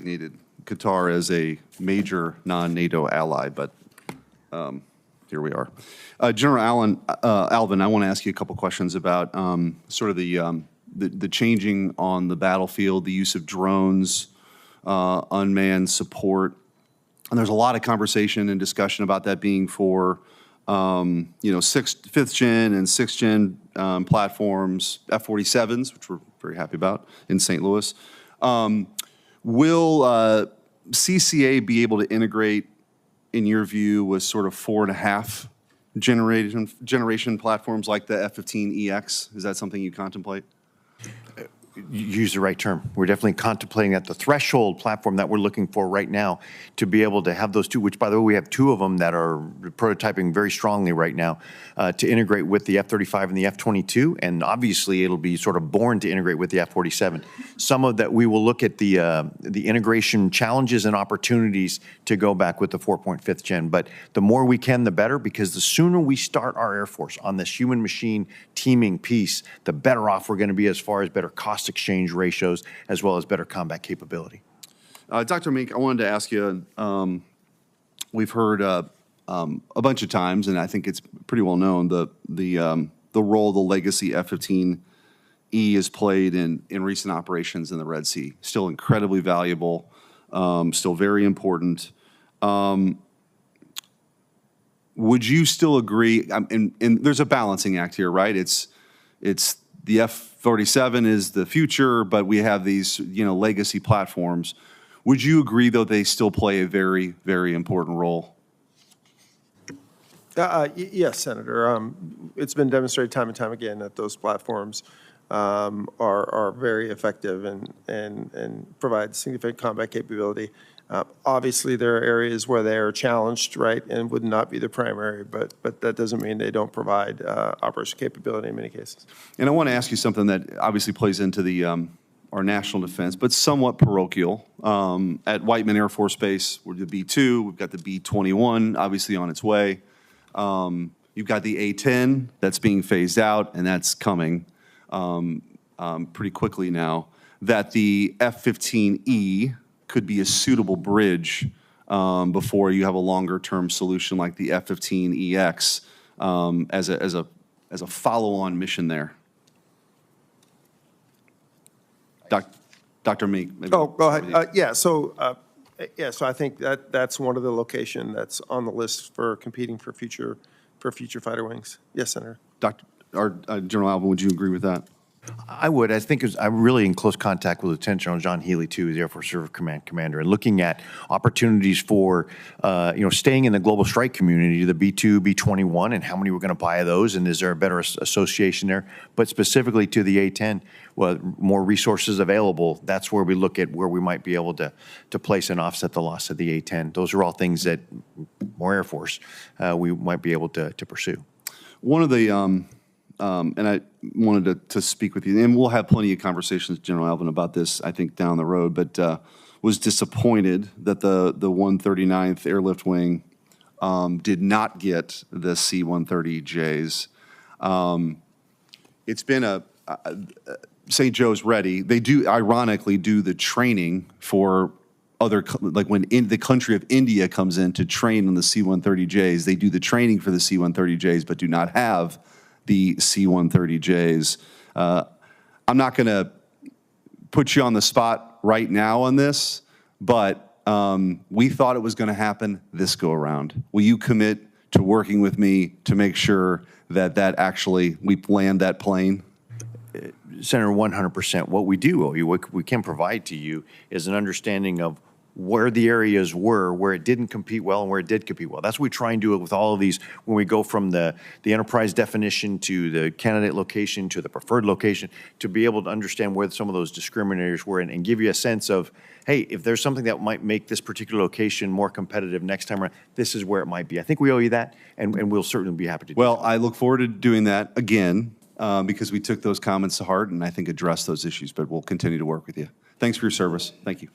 Needed Qatar as a major non-NATO ally, but here we are. General Allvin, I want to ask you a couple questions about sort of the changing on the battlefield, the use of drones, unmanned support, and there's a lot of conversation and discussion about that being for fifth gen and sixth gen platforms, F-47s, which we're very happy about in St. Louis. Will CCA be able to integrate, in your view, with sort of 4.5 generation platforms like the F-15EX? Is that something you contemplate? You use the right term. We're definitely contemplating at the threshold platform that we're looking for right now to be able to have those two, which, by the way, we have two of them that are prototyping very strongly right now to integrate with the F-35 and the F-22, and obviously it'll be sort of born to integrate with the F-47. Some of that we will look at the integration challenges and opportunities to go back with the 4.5th gen, but the more we can, the better, because the sooner we start our Air Force on this human-machine teaming piece, the better off we're going to be as far as better cost exchange ratios, as well as better combat capability. Dr. Meek, I wanted to ask you, we've heard a bunch of times, and I think it's pretty well known, the role the legacy F-15E has played in recent operations in the Red Sea. Still incredibly valuable, still very important. Would you still agree, and there's a balancing act here, right? It's the F-47 is the future, but we have these, legacy platforms. Would you agree, though, they still play a very, very important role? Yes, Senator. It's been demonstrated time and time again that those platforms are very effective and provide significant combat capability. Obviously, there are areas where they are challenged, right, and would not be the primary, but that doesn't mean they don't provide operational capability in many cases. And I want to ask you something that obviously plays into the our national defense, but somewhat parochial. At Whiteman Air Force Base, we're the B-2, we've got the B-21, obviously on its way. You've got the A-10 that's being phased out, and that's coming pretty quickly now. That the F-15E could be a suitable bridge before you have a longer-term solution like the F-15EX as a follow-on mission there. Dr. Meek. Maybe. Oh, go ahead. So I think that's one of the locations that's on the list for competing for future fighter wings. Yes, Senator. General Allvin, would you agree with that? I would. I think I'm really in close contact with Lieutenant General John Healy, too, the Air Force Reserve Command Commander, and looking at opportunities for, staying in the global strike community, the B-2, B-21, and how many we're going to buy of those, and is there a better association there? But specifically to the A-10, well, more resources available, that's where we look at where we might be able to place and offset the loss of the A-10. Those are all things that, more Air Force, we might be able to pursue. One of the and I wanted to speak with you, and we'll have plenty of conversations, General Allvin, about this, I think, down the road, but was disappointed that the 139th Airlift Wing did not get the C-130Js. It's been St. Joe's ready. They do, ironically, do the training for other, like when the country of India comes in to train on the C-130Js, they do the training for the C-130Js, but do not have the C-130Js. I'm not going to put you on the spot right now on this, but we thought it was going to happen this go around. Will you commit to working with me to make sure that actually we land that plane? Senator, 100%. What we do, what we can provide to you is an understanding of where the areas were, where it didn't compete well and where it did compete well. That's what we try and do it with all of these when we go from the enterprise definition to the candidate location to the preferred location, to be able to understand where some of those discriminators were and give you a sense of, hey, if there's something that might make this particular location more competitive next time around, this is where it might be. I think we owe you that, and we'll certainly be happy to do that. Well, I look forward to doing that again because we took those comments to heart and I think addressed those issues, but we'll continue to work with you. Thanks for your service. Thank you.